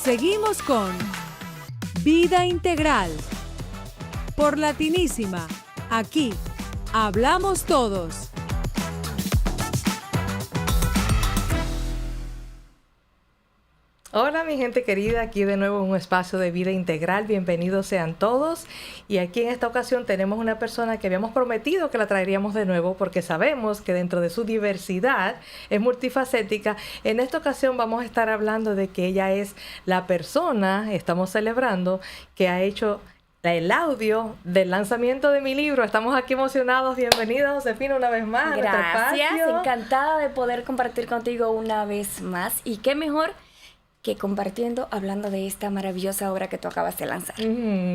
Seguimos con Vida Integral por Latinísima. Aquí hablamos todos. Hola mi gente querida, aquí de nuevo en un espacio de Vida Integral, bienvenidos sean todos. Y aquí en esta ocasión tenemos una persona que habíamos prometido que la traeríamos de nuevo porque sabemos que dentro de su diversidad es multifacética. En esta ocasión vamos a estar hablando de que ella es la persona, estamos celebrando, que ha hecho el audio del lanzamiento de mi libro. Estamos aquí emocionados. Bienvenida, Josefina, una vez más a nuestro espacio. Gracias, encantada de poder compartir contigo una vez más. Y qué mejor que compartiendo, hablando de esta maravillosa obra que tú acabas de lanzar.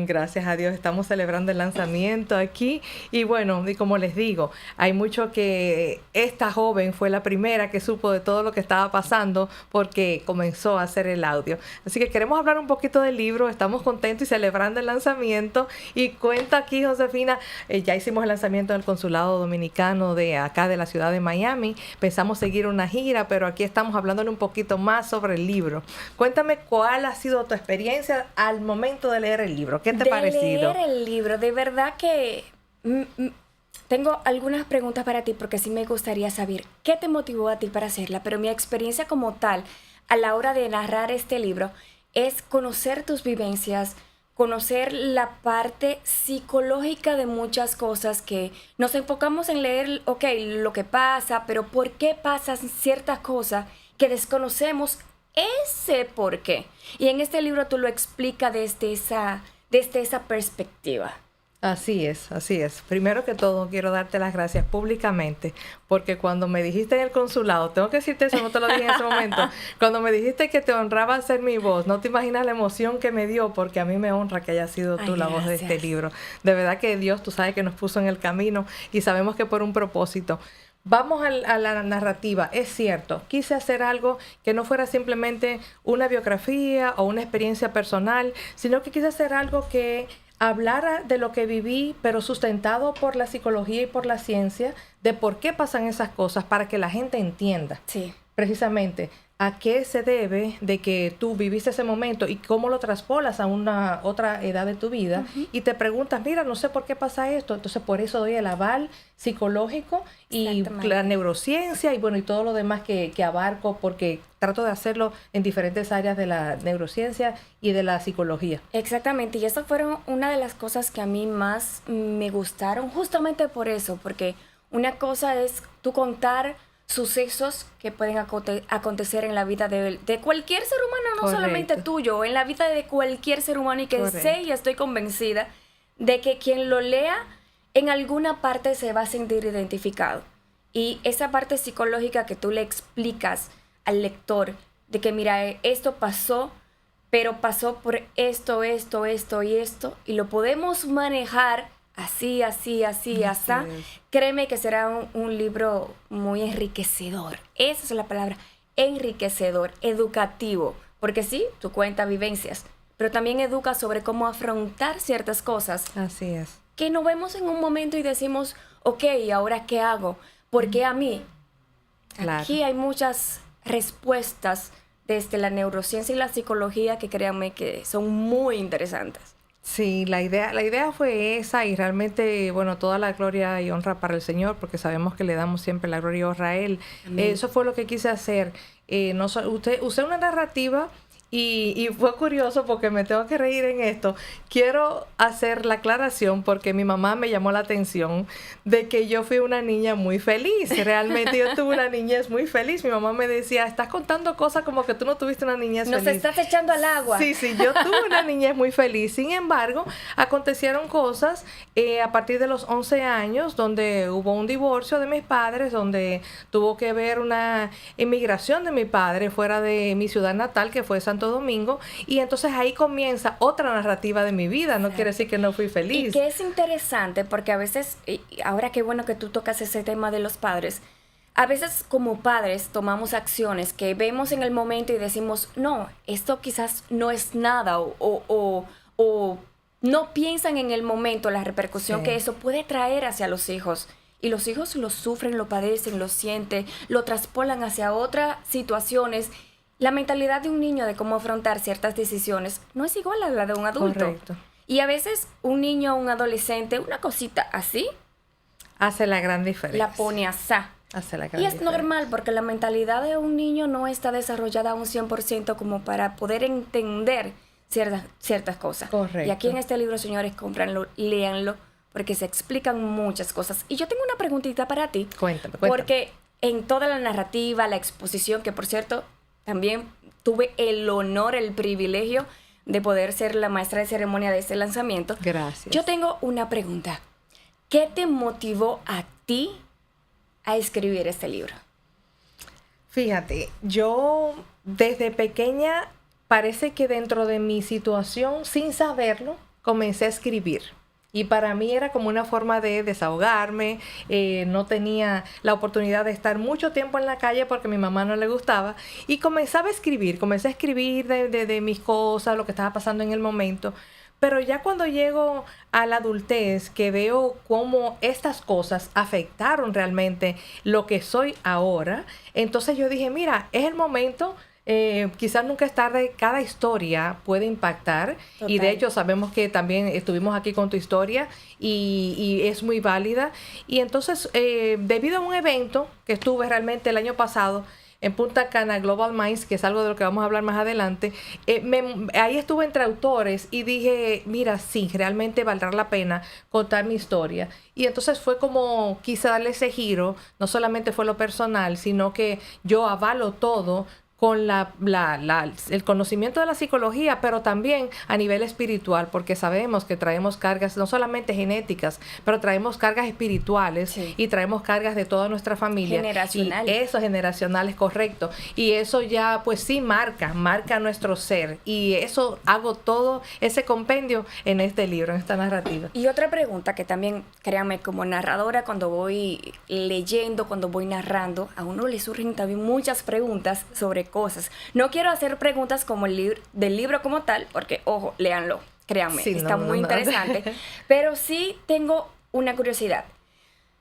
Gracias a Dios, estamos celebrando el lanzamiento aquí. Y bueno, y como les digo, hay mucho que esta joven fue la primera que supo de todo lo que estaba pasando porque comenzó a hacer el audio. Así que queremos hablar un poquito del libro, estamos contentos y celebrando el lanzamiento. Y cuenta aquí, Josefina, ya hicimos el lanzamiento en el Consulado Dominicano de acá de la ciudad de Miami. Pensamos seguir una gira, pero aquí estamos hablándole un poquito más sobre el libro. Cuéntame cuál ha sido tu experiencia al momento de leer el libro. ¿Qué te ha parecido? De leer el libro, de verdad que tengo algunas preguntas para ti porque sí me gustaría saber qué te motivó a ti para hacerla, pero mi experiencia como tal a la hora de narrar este libro es conocer tus vivencias, conocer la parte psicológica de muchas cosas que nos enfocamos en leer, ok, lo que pasa, pero ¿por qué pasan ciertas cosas que desconocemos ese por qué? Y en este libro tú lo explicas desde esa perspectiva. Así es, así es. Primero que todo, quiero darte las gracias públicamente, porque cuando me dijiste en el consulado, tengo que decirte eso, no te lo dije en ese momento, cuando me dijiste que te honraba ser mi voz, no te imaginas la emoción que me dio, porque a mí me honra que haya sido tú la voz de este libro. De verdad que Dios, tú sabes que nos puso en el camino y sabemos que por un propósito. Vamos a la narrativa. Es cierto, quise hacer algo que no fuera simplemente una biografía o una experiencia personal, sino que quise hacer algo que hablara de lo que viví, pero sustentado por la psicología y por la ciencia, de por qué pasan esas cosas, para que la gente entienda. Sí. Precisamente, a qué se debe de que tú viviste ese momento y cómo lo traspolas a una otra edad de tu vida. Uh-huh. Y te preguntas, mira, no sé por qué pasa esto. Entonces, por eso doy el aval psicológico y la neurociencia y bueno, y todo lo demás que abarco, porque trato de hacerlo en diferentes áreas de la neurociencia y de la psicología. Exactamente, y esas fueron una de las cosas que a mí más me gustaron, justamente por eso, porque una cosa es tú contar sucesos que pueden acontecer en la vida de cualquier ser humano, no Correcto. Solamente tuyo, en la vida de cualquier ser humano, y que Correcto. Sé y estoy convencida de que quien lo lea en alguna parte se va a sentir identificado. Y esa parte psicológica que tú le explicas al lector de que mira, esto pasó, pero pasó por esto y esto, y lo podemos manejar así. Créeme que será un libro muy enriquecedor. Esa es la palabra, enriquecedor, educativo. Porque sí, tú cuentas vivencias, pero también educa sobre cómo afrontar ciertas cosas. Así es. Que nos vemos en un momento y decimos, ok, ¿ahora qué hago? ¿Por qué a mí? Claro. Aquí hay muchas respuestas desde la neurociencia y la psicología que créanme que son muy interesantes. Sí, la idea fue esa y realmente, bueno, toda la gloria y honra para el Señor, porque sabemos que le damos siempre la gloria y honra a Él. Eso fue lo que quise hacer. Usé una narrativa y fue curioso porque me tengo que reír en esto. Quiero hacer la aclaración porque mi mamá me llamó la atención de que yo fui una niña muy feliz. Realmente yo tuve una niñez muy feliz. Mi mamá me decía, estás contando cosas como que tú no tuviste una niñez feliz. Nos estás echando al agua. Sí, yo tuve una niñez muy feliz. Sin embargo, acontecieron cosas a partir de los 11 años donde hubo un divorcio de mis padres, donde tuvo que ver una emigración de mi padre fuera de mi ciudad natal, que fue Santo Domingo, y entonces ahí comienza otra narrativa de mi vida. No quiere decir que no fui feliz. Y que es interesante porque a veces, ahora qué bueno que tú tocas ese tema de los padres, a veces como padres tomamos acciones que vemos en el momento y decimos, no, esto quizás no es nada, o no piensan en el momento la repercusión que eso puede traer hacia los hijos. Y los hijos lo sufren, lo padecen, lo sienten, lo traspolan hacia otras situaciones. la mentalidad de un niño de cómo afrontar ciertas decisiones no es igual a la de un adulto. Correcto. Y a veces un niño o un adolescente, una cosita así, Hace la gran diferencia. la pone asá. Hace la gran Y es diferencia. normal porque la mentalidad de un niño no está desarrollada a un 100% como para poder entender ciertas cosas. Correcto. Y aquí en este libro, señores, cómpranlo, léanlo, porque se explican muchas cosas. Y yo tengo una preguntita para ti. Cuéntame. Porque en toda la narrativa, la exposición, que por cierto, también tuve el honor, el privilegio de poder ser la maestra de ceremonia de este lanzamiento. Gracias. Yo tengo una pregunta. ¿Qué te motivó a ti a escribir este libro? Fíjate, yo desde pequeña parece que dentro de mi situación, sin saberlo, comencé a escribir. Y para mí era como una forma de desahogarme. No tenía la oportunidad de estar mucho tiempo en la calle porque a mi mamá no le gustaba. Y comenzaba a escribir. Comencé a escribir de mis cosas, lo que estaba pasando en el momento. Pero ya cuando llego a la adultez, que veo cómo estas cosas afectaron realmente lo que soy ahora, entonces yo dije, mira, es el momento. Quizás nunca es tarde, cada historia puede impactar. Total. Y de hecho sabemos que también estuvimos aquí con tu historia y es muy válida. Y entonces, debido a un evento que estuve realmente el año pasado en Punta Cana, Global Minds, que es algo de lo que vamos a hablar más adelante, ahí estuve entre autores y dije, mira, sí, realmente valdrá la pena contar mi historia. Y entonces fue como quise darle ese giro, no solamente fue lo personal, sino que yo avalo todo con el conocimiento de la psicología, pero también a nivel espiritual, porque sabemos que traemos cargas no solamente genéticas, pero traemos cargas espirituales. Sí. Y traemos cargas de toda nuestra familia. Generacionales. Y eso generacional es correcto. Y eso ya, pues sí, marca nuestro ser. Y eso hago todo ese compendio en este libro, en esta narrativa. Y otra pregunta que también, créanme, como narradora, cuando voy leyendo, cuando voy narrando, a uno le surgen también muchas preguntas sobre cosas. No quiero hacer preguntas como del libro como tal, porque, ojo, léanlo, créanme, Sí, está no, muy no. interesante. Pero sí tengo una curiosidad.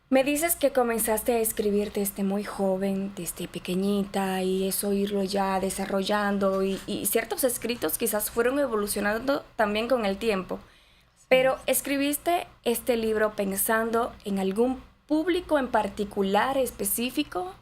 Me dices que comenzaste a escribir desde muy joven, desde pequeñita, y eso irlo ya desarrollando, y ciertos escritos quizás fueron evolucionando también con el tiempo. Pero ¿escribiste este libro pensando en algún público en particular, específico?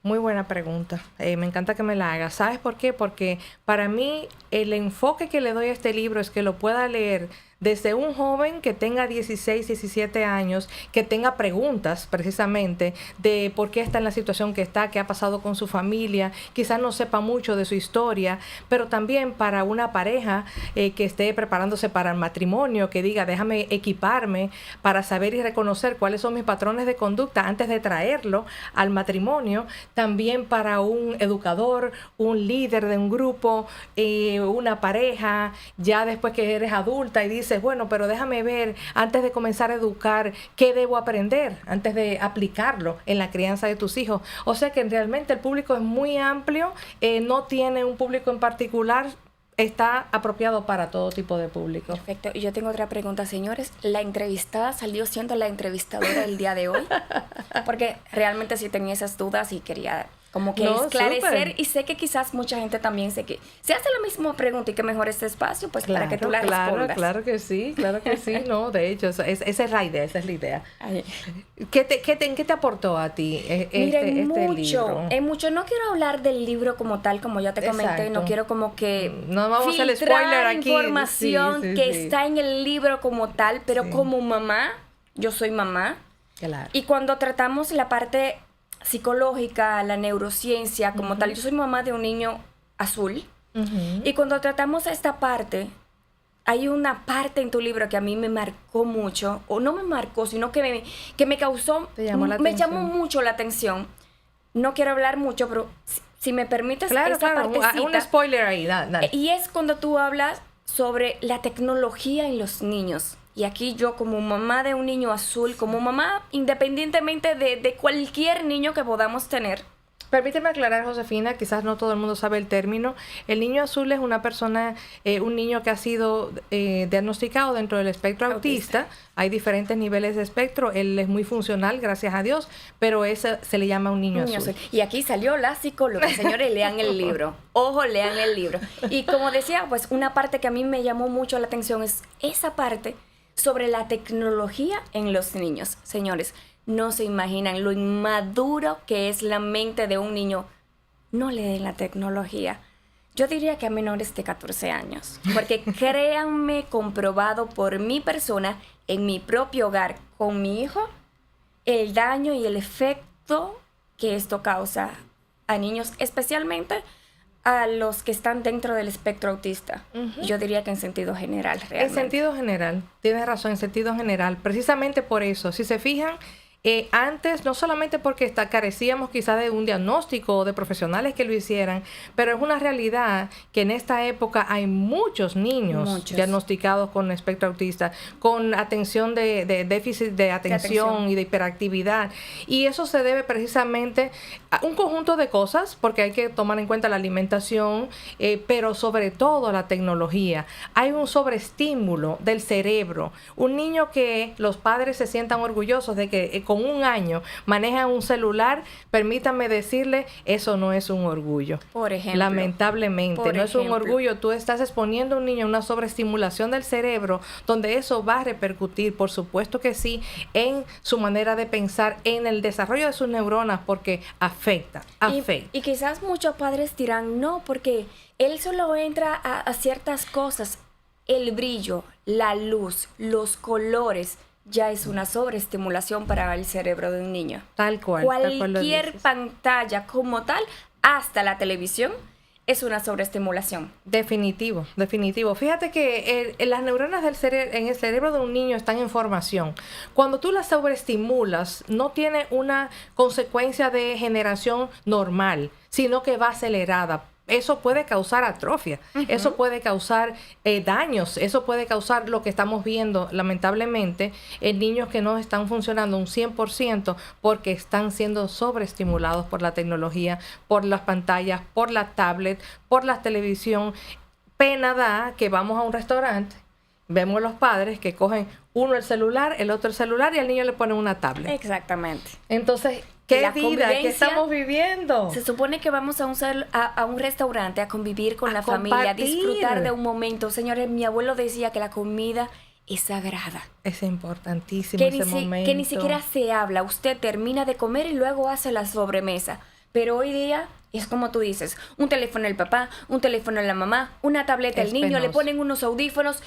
Muy buena pregunta. Me encanta que me la hagas. ¿Sabes por qué? Porque para mí el enfoque que le doy a este libro es que lo pueda leer desde un joven que tenga 16, 17 años, que tenga preguntas precisamente de por qué está en la situación que está, qué ha pasado con su familia, quizás no sepa mucho de su historia, pero también para una pareja que esté preparándose para el matrimonio, que diga, déjame equiparme para saber y reconocer cuáles son mis patrones de conducta antes de traerlo al matrimonio. También para un educador, un líder de un grupo, una pareja, ya después que eres adulta y dices, bueno, pero déjame ver antes de comenzar a educar qué debo aprender antes de aplicarlo en la crianza de tus hijos. O sea que realmente el público es muy amplio, no tiene un público en particular, está apropiado para todo tipo de público. Perfecto. Y yo tengo otra pregunta, señores. ¿La entrevistada salió siendo la entrevistadora el día de hoy? Porque realmente sí tenía esas dudas y quería como que esclarecer. Súper. Y sé que quizás mucha gente también se hace la misma pregunta y que mejor este espacio, pues para que tú la respondas. Claro que sí, no, de hecho, esa es la idea, esa es la idea. Ay. ¿Qué te aportó a ti Miren, este libro? mucho. No quiero hablar del libro como tal, como ya te comenté. Exacto. No quiero como que No vamos a hacer filtrar spoiler aquí. información Sí, que sí. está en el libro como tal, pero Sí. como mamá, yo soy mamá. Claro. Y cuando tratamos la parte psicológica, la neurociencia como tal, yo soy mamá de un niño azul. Ujú. Y cuando tratamos esta parte, hay una parte en tu libro que a mí me marcó mucho, o no me marcó, sino que me causó, Te llamó la me atención. llamó mucho la atención. No quiero hablar mucho, pero si me permites esa partecita. Un spoiler ahí, dale. Y es cuando tú hablas sobre la tecnología en los niños. Y aquí yo como mamá de un niño azul, como mamá independientemente de cualquier niño que podamos tener. Permíteme aclarar, Josefina, quizás no todo el mundo sabe el término. El niño azul es una persona, un niño que ha sido diagnosticado dentro del espectro autista. Hay diferentes niveles de espectro. Él es muy funcional, gracias a Dios, pero ese se le llama un niño azul. Y aquí salió la psicóloga. Señores, lean el libro. Ojo, lean el libro. Y como decía, pues una parte que a mí me llamó mucho la atención es esa parte sobre la tecnología en los niños. Señores, no se imaginan lo inmaduro que es la mente de un niño. No le den la tecnología. Yo diría que a menores de 14 años. Porque créanme, comprobado por mi persona, en mi propio hogar, con mi hijo, el daño y el efecto que esto causa a niños, especialmente a los que están dentro del espectro autista. Yo diría que en sentido general, realmente. En sentido general, tienes razón, en sentido general. Precisamente por eso, si se fijan, antes, no solamente porque carecíamos quizás de un diagnóstico o de profesionales que lo hicieran, pero es una realidad que en esta época hay muchos niños diagnosticados con espectro autista, con atención de déficit de atención y de hiperactividad. Y eso se debe precisamente a un conjunto de cosas, porque hay que tomar en cuenta la alimentación, pero sobre todo la tecnología. Hay un sobreestímulo del cerebro. Un niño que los padres se sientan orgullosos de que con un año maneja un celular, permítanme decirle, eso no es un orgullo. Por ejemplo. Lamentablemente, no es un orgullo. Tú estás exponiendo a un niño a una sobreestimulación del cerebro, donde eso va a repercutir, por supuesto que sí, en su manera de pensar, en el desarrollo de sus neuronas, porque afecta. Y quizás muchos padres dirán, no, porque él solo entra a ciertas cosas. El brillo, la luz, los colores, ya es una sobreestimulación para el cerebro de un niño. Tal cual. Cualquier pantalla como tal, hasta la televisión, es una sobreestimulación. Definitivo. Fíjate que las neuronas en el cerebro de un niño están en formación. Cuando tú las sobreestimulas, no tiene una consecuencia de generación normal, sino que va acelerada. Eso puede causar atrofia, eso puede causar daños, eso puede causar lo que estamos viendo lamentablemente en niños que no están funcionando un 100% porque están siendo sobreestimulados por la tecnología, por las pantallas, por la tablet, por la televisión. Pena da que vamos a un restaurante, vemos los padres que cogen uno el celular, el otro el celular y al niño le ponen una tablet. Exactamente. Entonces, ¿qué vida que estamos viviendo? Se supone que vamos a un restaurante a convivir con la familia, a disfrutar de un momento. Señores, mi abuelo decía que la comida es sagrada. Es importantísimo ese momento. Que ni siquiera se habla. Usted termina de comer y luego hace la sobremesa. Pero hoy día es como tú dices, un teléfono al papá, un teléfono a la mamá, una tableta al niño, le ponen unos audífonos.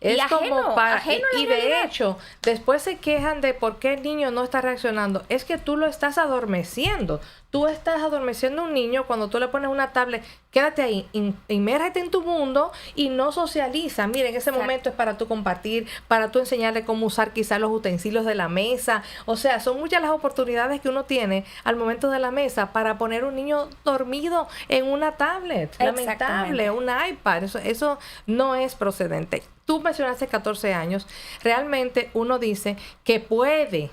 Es y como ajeno y de hecho, después se quejan de por qué el niño no está reaccionando. Es que tú lo estás adormeciendo. Tú estás adormeciendo a un niño cuando tú le pones una tablet. Quédate ahí, imérgete en tu mundo y no socializa. Miren, ese momento es para tú compartir, para tú enseñarle cómo usar quizás los utensilios de la mesa. O sea, son muchas las oportunidades que uno tiene al momento de la mesa para poner un niño dormido en una tablet. Lamentable, un iPad. Eso no es procedente. Tú mencionaste 14 años. Realmente uno dice que puede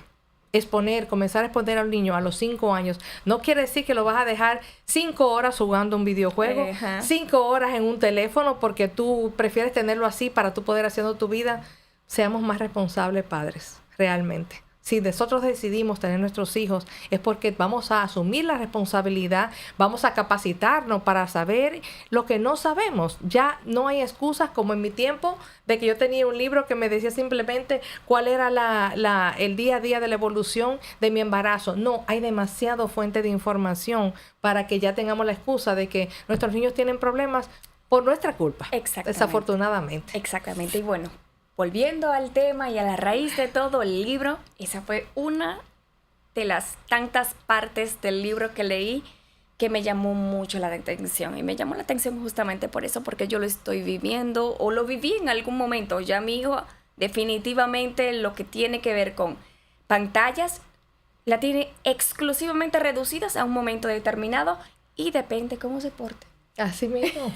comenzar a exponer al niño a los 5 años. No quiere decir que lo vas a dejar 5 horas jugando un videojuego, 5 horas en un teléfono porque tú prefieres tenerlo así para tú poder haciendo tu vida. Seamos más responsables, padres, realmente. Si nosotros decidimos tener nuestros hijos, es porque vamos a asumir la responsabilidad, vamos a capacitarnos para saber lo que no sabemos. Ya no hay excusas como en mi tiempo, de que yo tenía un libro que me decía simplemente cuál era el día a día de la evolución de mi embarazo. No, hay demasiado fuente de información para que ya tengamos la excusa de que nuestros niños tienen problemas por nuestra culpa. Desafortunadamente. Exactamente. Y bueno, volviendo al tema y a la raíz de todo el libro, esa fue una de las tantas partes del libro que leí que me llamó mucho la atención. Y me llamó la atención justamente por eso, porque yo lo estoy viviendo o lo viví en algún momento. Ya mi hijo definitivamente lo que tiene que ver con pantallas la tiene exclusivamente reducidas a un momento determinado y depende cómo se porte. Así mismo,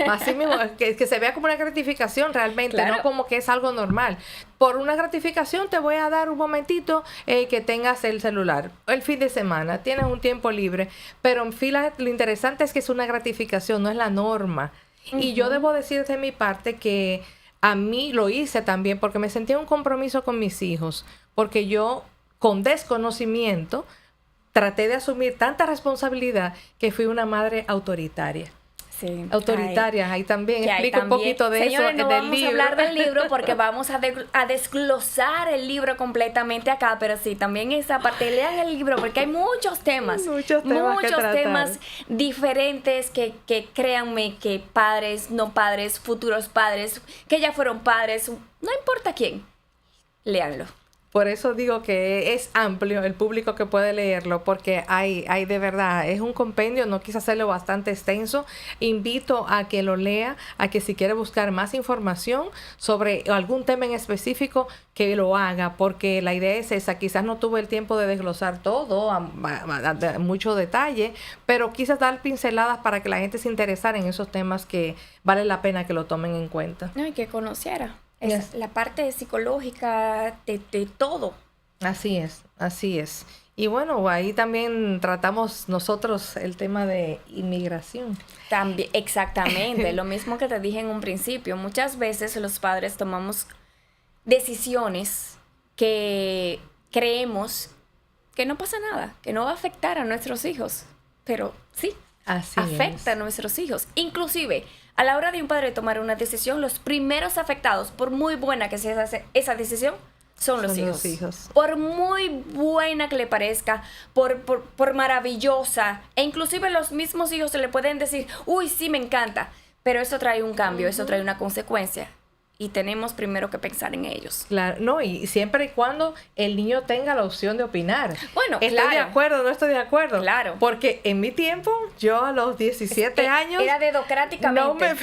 que se vea como una gratificación realmente, Claro. no como que es algo normal. Por una gratificación te voy a dar un momentito que tengas el celular. El fin de semana, tienes un tiempo libre, pero en fila lo interesante es que es una gratificación, no es la norma. Y yo debo decir de mi parte que a mí lo hice también porque me sentía un compromiso con mis hijos, porque yo con desconocimiento traté de asumir tanta responsabilidad que fui una madre autoritaria. Sí. Autoritaria, ahí también Que hay explica un también. poquito de Señores, eso no en el vamos libro. a hablar del libro porque vamos a desglosar el libro completamente acá, pero sí, también esa parte, lean el libro porque hay muchos temas. Muchos temas que tratar. temas diferentes que créanme que padres, no padres, futuros padres, que ya fueron padres, no importa quién, léanlo. Por eso digo que es amplio el público que puede leerlo, porque hay de verdad, es un compendio, no quise hacerlo bastante extenso. Invito a que lo lea, a que si quiere buscar más información sobre algún tema en específico, que lo haga, porque la idea es esa. Quizás no tuve el tiempo de desglosar todo a mucho detalle, pero quizás dar pinceladas para que la gente se interesara en esos temas que vale la pena que lo tomen en cuenta. No, y que conociera. Yes. La parte psicológica de todo. Así es. Y bueno, ahí también tratamos nosotros el tema de inmigración. También, exactamente, lo mismo que te dije en un principio. Muchas veces los padres tomamos decisiones que creemos que no pasa nada, que no va a afectar a nuestros hijos, pero sí, afecta a nuestros hijos. Inclusive, a la hora de un padre tomar una decisión, los primeros afectados, por muy buena que sea esa decisión, son los hijos. Por muy buena que le parezca, por maravillosa, e inclusive los mismos hijos se le pueden decir, uy, sí, me encanta, pero eso trae un cambio, eso trae una consecuencia. Y tenemos primero que pensar en ellos. Claro, no, y siempre y cuando el niño tenga la opción de opinar. Bueno, ¿Estoy de acuerdo o no estoy de acuerdo? Claro. Porque en mi tiempo, yo a los 17 años... Era dedocráticamente.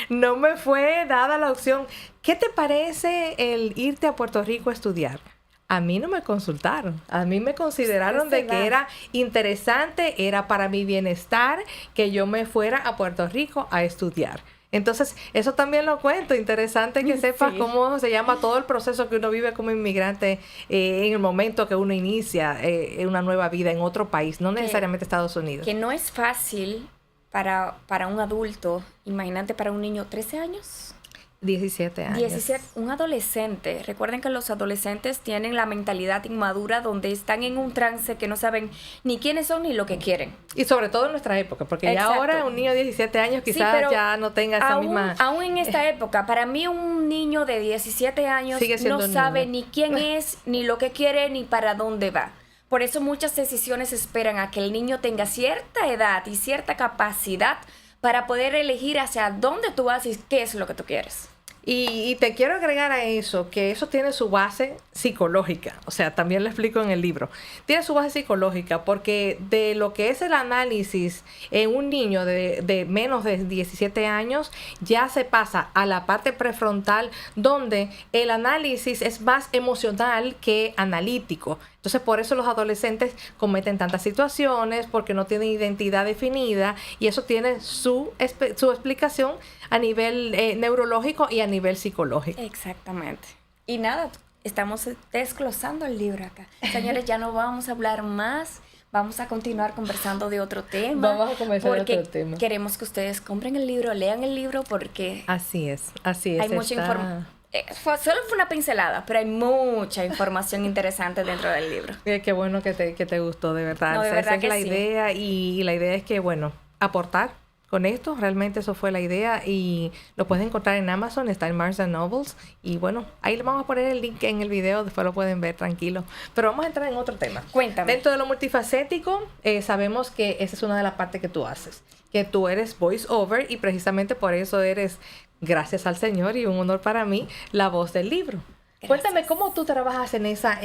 No me fue dada la opción. ¿Qué te parece el irte a Puerto Rico a estudiar? A mí no me consultaron. A mí me consideraron de que era interesante, era para mi bienestar que yo me fuera a Puerto Rico a estudiar. Entonces, eso también lo cuento. Interesante que sepas cómo se llama todo el proceso que uno vive como inmigrante en el momento que uno inicia una nueva vida en otro país, no necesariamente Estados Unidos. Que no es fácil para un adulto, imagínate para un niño, 13 años. 17 años. 17, un adolescente. Recuerden que los adolescentes tienen la mentalidad inmadura donde están en un trance que no saben ni quiénes son ni lo que quieren. Y sobre todo en nuestra época, porque Exacto. ya ahora un niño de 17 años quizás ya no tenga esa misma... Aún en esta época, para mí un niño de 17 años no sabe ni quién es, ni lo que quiere, ni para dónde va. Por eso muchas decisiones esperan a que el niño tenga cierta edad y cierta capacidad para poder elegir hacia dónde tú vas y qué es lo que tú quieres. Y te quiero agregar a eso, que eso tiene su base psicológica. O sea, también lo explico en el libro. Tiene su base psicológica porque de lo que es el análisis en un niño de menos de 17 años, ya se pasa a la parte prefrontal donde el análisis es más emocional que analítico. Entonces, por eso los adolescentes cometen tantas situaciones, porque no tienen identidad definida, y eso tiene su explicación a nivel neurológico y a nivel psicológico. Exactamente. Y nada, estamos desglosando el libro acá. Señores, ya no vamos a hablar más. Vamos a continuar conversando de otro tema. Vamos a comenzar otro tema. Queremos que ustedes compren el libro, lean el libro, porque Así es. Hay mucha información. Solo fue una pincelada, pero hay mucha información interesante dentro del libro. Qué bueno que te gustó, de verdad. No, de verdad esa es que la sí. idea, y la idea es que, bueno, aportar con esto, realmente eso fue la idea, y lo pueden encontrar en Amazon, está en Barnes & Nobles, y bueno, ahí le vamos a poner el link en el video, después lo pueden ver tranquilo. Pero vamos a entrar en otro tema. Cuéntame. Dentro de lo multifacético, sabemos que esa es una de las partes que tú haces, que tú eres voice over, y precisamente por eso eres, gracias al Señor y un honor para mí, la voz del libro. Gracias. Cuéntame cómo tú trabajas en esa,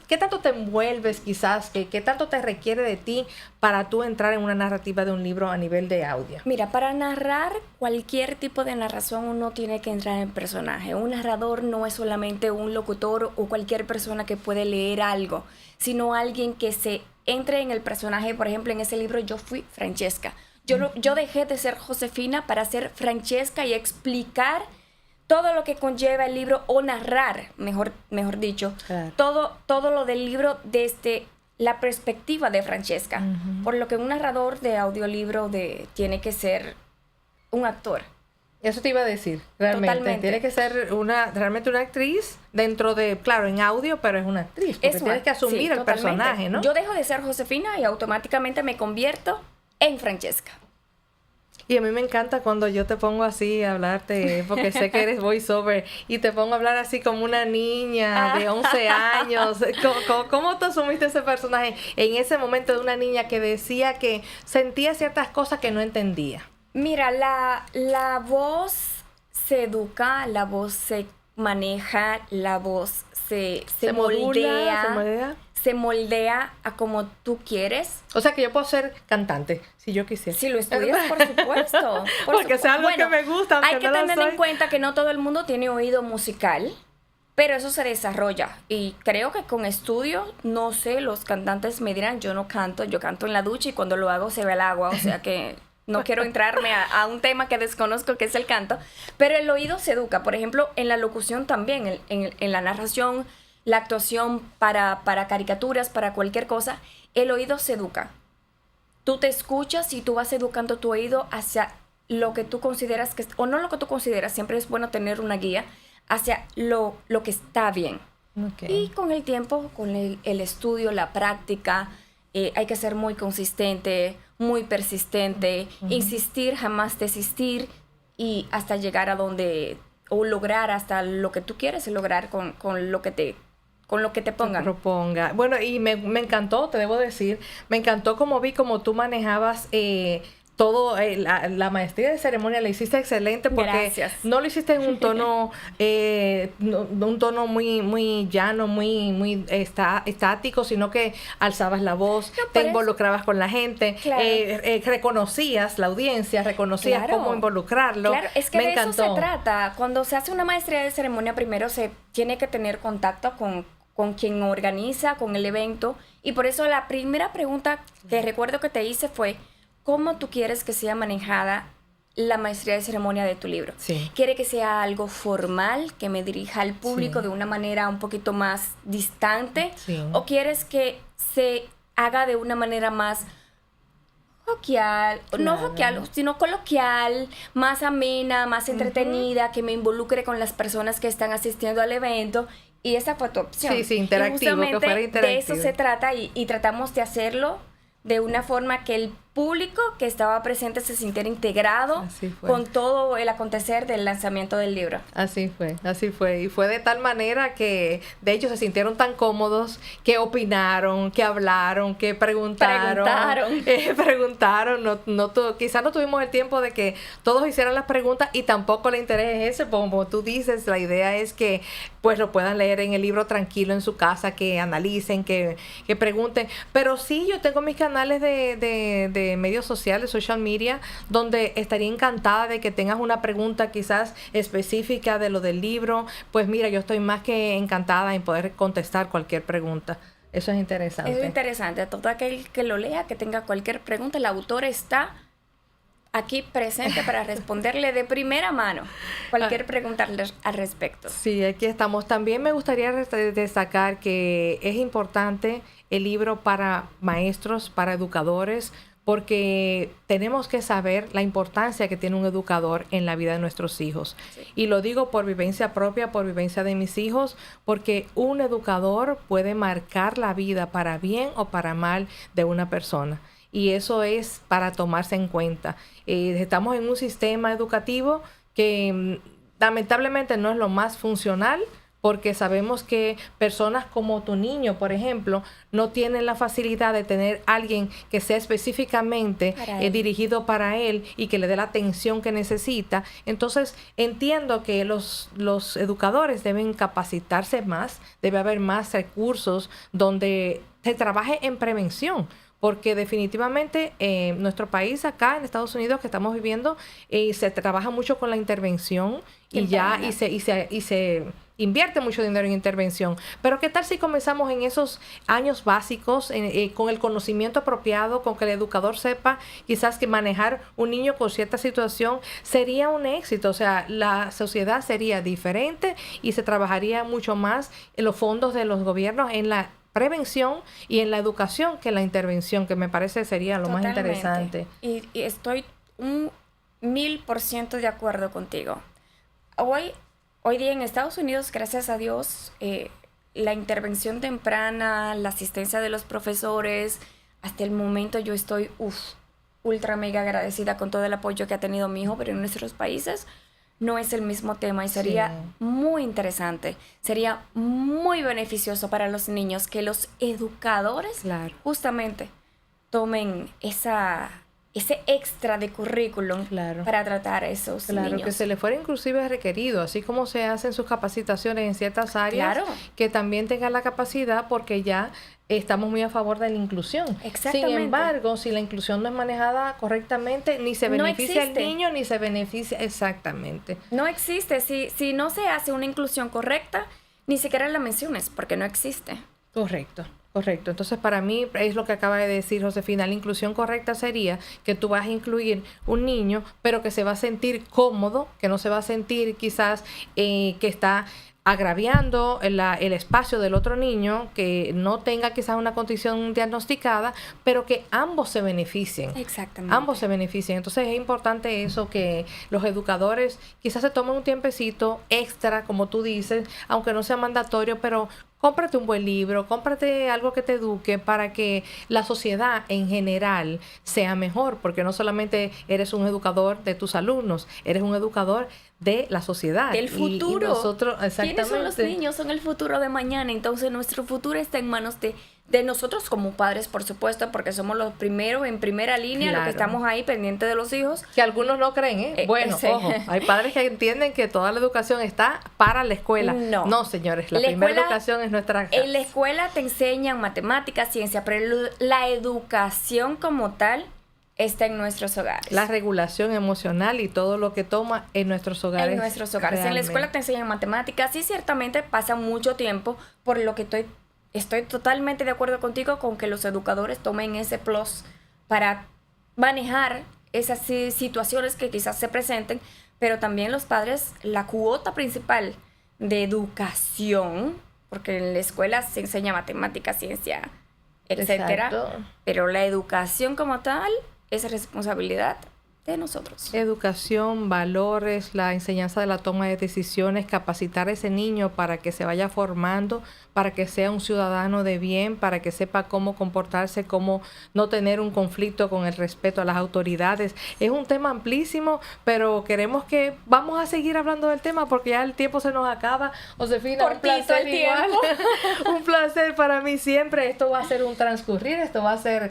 qué tanto te envuelves quizás, qué tanto te requiere de ti para tú entrar en una narrativa de un libro a nivel de audio. Mira, para narrar cualquier tipo de narración uno tiene que entrar en personaje. Un narrador no es solamente un locutor o cualquier persona que puede leer algo, sino alguien que se entre en el personaje. Por ejemplo, en ese libro yo fui Francesca. Yo dejé de ser Josefina para ser Francesca y explicar todo lo que conlleva el libro, o narrar, mejor dicho, Claro. todo lo del libro desde la perspectiva de Francesca. Por lo que un narrador de audiolibro tiene que ser un actor. Eso te iba a decir, realmente. Totalmente. Tiene que ser realmente una actriz dentro de, claro, en audio, pero es una actriz. Porque tienes que asumir sí, el totalmente. personaje, ¿no? Yo dejo de ser Josefina y automáticamente me convierto en Francesca. Y a mí me encanta cuando yo te pongo así a hablarte, porque sé que eres voiceover, y te pongo a hablar así como una niña de 11 años. ¿Cómo tú asumiste ese personaje en ese momento de una niña que decía que sentía ciertas cosas que no entendía? Mira, la voz se educa, la voz se maneja, la voz se moldea. Se moldea a como tú quieres. O sea que yo puedo ser cantante, si yo quisiera. Si lo estudias, por supuesto. Porque es algo que me gusta, aunque hay que no lo tener soy. en cuenta que no todo el mundo tiene oído musical, pero eso se desarrolla. Y creo que con estudio, no sé, los cantantes me dirán, yo no canto, yo canto en la ducha y cuando lo hago se ve el agua, o sea que no quiero entrarme a un tema que desconozco, que es el canto, pero el oído se educa. Por ejemplo, en la locución también, en la narración, la actuación para caricaturas, para cualquier cosa, el oído se educa. Tú te escuchas y tú vas educando tu oído hacia lo que tú consideras que, o no lo que tú consideras, siempre es bueno tener una guía, hacia lo que está bien. Okay. Y con el tiempo, con el estudio, la práctica, hay que ser muy consistente, muy persistente, insistir, jamás desistir, y hasta llegar a donde, o lograr hasta lo que tú quieres lograr con lo que te pongan. Proponga. Bueno, y me encantó, te debo decir, me encantó como vi como tú manejabas todo, la maestría de ceremonia la hiciste excelente porque Gracias. no lo hiciste en un tono, un tono muy llano, muy estático, sino que alzabas la voz, No, por te eso. involucrabas con la gente, Claro. Reconocías la audiencia, reconocías Claro. cómo involucrarlo. Claro, es que me de encantó. eso se trata. Cuando se hace una maestría de ceremonia, primero se tiene que tener contacto con quien organiza, con el evento. Y por eso la primera pregunta que recuerdo que te hice fue, ¿cómo tú quieres que sea manejada la maestría de ceremonia de tu libro? Sí. ¿Quiere que sea algo formal, que me dirija al público Sí. de una manera un poquito más distante? Sí. ¿O quieres que se haga de una manera más joquial, no Claro. joquial, sino coloquial, más amena, más entretenida, que me involucre con las personas que están asistiendo al evento? Y esa fue tu opción. Sí, interactivo, Y justamente que fuera de interactivo. eso se trata, y tratamos de hacerlo de una forma que el público que estaba presente se sintiera integrado Así fue. con todo el acontecer del lanzamiento del libro. Así fue. Y fue de tal manera que, de hecho, se sintieron tan cómodos que opinaron, que hablaron, que preguntaron. Quizás no tuvimos el tiempo de que todos hicieran las preguntas y tampoco el interés es ese. Como tú dices, la idea es que pues lo puedan leer en el libro tranquilo en su casa, que analicen, que pregunten. Pero sí, yo tengo mis canales de medios sociales, social media, donde estaría encantada de que tengas una pregunta quizás específica de lo del libro. Pues mira, yo estoy más que encantada en poder contestar cualquier pregunta. Eso es interesante. Es interesante. Todo aquel que lo lea, que tenga cualquier pregunta, el autor está aquí presente para responderle de primera mano cualquier pregunta al respecto. Sí, aquí estamos. También me gustaría destacar que es importante el libro para maestros, para educadores, porque tenemos que saber la importancia que tiene un educador en la vida de nuestros hijos. Sí. Y lo digo por vivencia propia, por vivencia de mis hijos, porque un educador puede marcar la vida para bien o para mal de una persona. Y eso es para tomarse en cuenta. Estamos en un sistema educativo que lamentablemente no es lo más funcional, porque sabemos que personas como tu niño, por ejemplo, no tienen la facilidad de tener alguien que sea específicamente dirigido para él y que le dé la atención que necesita. Entonces, entiendo que los educadores deben capacitarse más, debe haber más recursos donde se trabaje en prevención. Porque definitivamente nuestro país acá en Estados Unidos que estamos viviendo se trabaja mucho con la intervención y ya y se invierte mucho dinero en intervención. Pero ¿qué tal si comenzamos en esos años básicos, con el conocimiento apropiado, con que el educador sepa quizás que manejar un niño con cierta situación sería un éxito? O sea, la sociedad sería diferente y se trabajaría mucho más en los fondos de los gobiernos en la prevención y en la educación que en la intervención, que me parece sería lo más interesante. Y estoy 1000% de acuerdo contigo. Hoy día en Estados Unidos, gracias a Dios, la intervención temprana, la asistencia de los profesores, hasta el momento yo estoy ultra mega agradecida con todo el apoyo que ha tenido mi hijo, pero en nuestros países no es el mismo tema y sería muy interesante, sería muy beneficioso para los niños que los educadores justamente tomen ese extra de currículum para tratar a esos niños. Que se le fuera inclusive requerido, así como se hacen sus capacitaciones en ciertas áreas, que también tengan la capacidad, porque ya estamos muy a favor de la inclusión. Sin embargo, si la inclusión no es manejada correctamente, ni se beneficia al niño, ni se beneficia exactamente. No existe. Si no se hace una inclusión correcta, ni siquiera la menciones, porque no existe. Correcto. Entonces, para mí es lo que acaba de decir Josefina. La inclusión correcta sería que tú vas a incluir un niño, pero que se va a sentir cómodo, que no se va a sentir quizás que está agraviando el espacio del otro niño, que no tenga quizás una condición diagnosticada, pero que ambos se beneficien. Exactamente. Ambos se beneficien. Entonces es importante eso, que los educadores quizás se tomen un tiempecito extra, como tú dices, aunque no sea mandatorio, pero cómprate un buen libro, cómprate algo que te eduque para que la sociedad en general sea mejor, porque no solamente eres un educador de tus alumnos, eres un educador de la sociedad. Del futuro. Y nosotros, ¿Quiénes son los niños? Son el futuro de mañana. Entonces nuestro futuro está en manos de nosotros como padres, por supuesto, porque somos los primeros en primera línea, los que estamos ahí pendientes de los hijos. Que algunos no creen, ¿eh? Bueno, ojo, hay padres que entienden que toda la educación está para la escuela. No, señores, la primera educación es nuestra casa. En la escuela te enseñan matemáticas, ciencia, pero la educación como tal está en nuestros hogares. La regulación emocional y todo lo que toma en nuestros hogares. En nuestros hogares. En la escuela te enseñan matemáticas y ciertamente pasa mucho tiempo, por lo que estoy totalmente de acuerdo contigo con que los educadores tomen ese plus para manejar esas situaciones que quizás se presenten, pero también los padres, la cuota principal de educación, porque en la escuela se enseña matemáticas, ciencia, etcétera, pero la educación como tal es responsabilidad de nosotros. Educación, valores, la enseñanza de la toma de decisiones, capacitar a ese niño para que se vaya formando, para que sea un ciudadano de bien, para que sepa cómo comportarse, cómo no tener un conflicto con el respeto a las autoridades. Es un tema amplísimo, pero vamos a seguir hablando del tema porque ya el tiempo se nos acaba. Josefina, un placer igual. Un placer para mí siempre. Esto va a ser un transcurrir, esto va a ser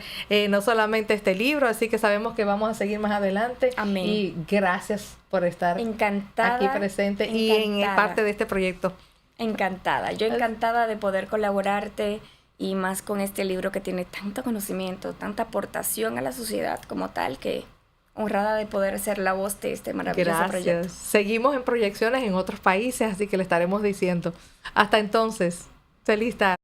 no solamente este libro, así que sabemos que vamos a seguir más adelante. Amén. Y gracias por estar aquí presente y en parte de este proyecto. Encantada, yo encantada de poder colaborarte y más con este libro que tiene tanto conocimiento, tanta aportación a la sociedad como tal, que honrada de poder ser la voz de este maravilloso proyecto. Seguimos en proyecciones en otros países, así que le estaremos diciendo. Hasta entonces, feliz tarde.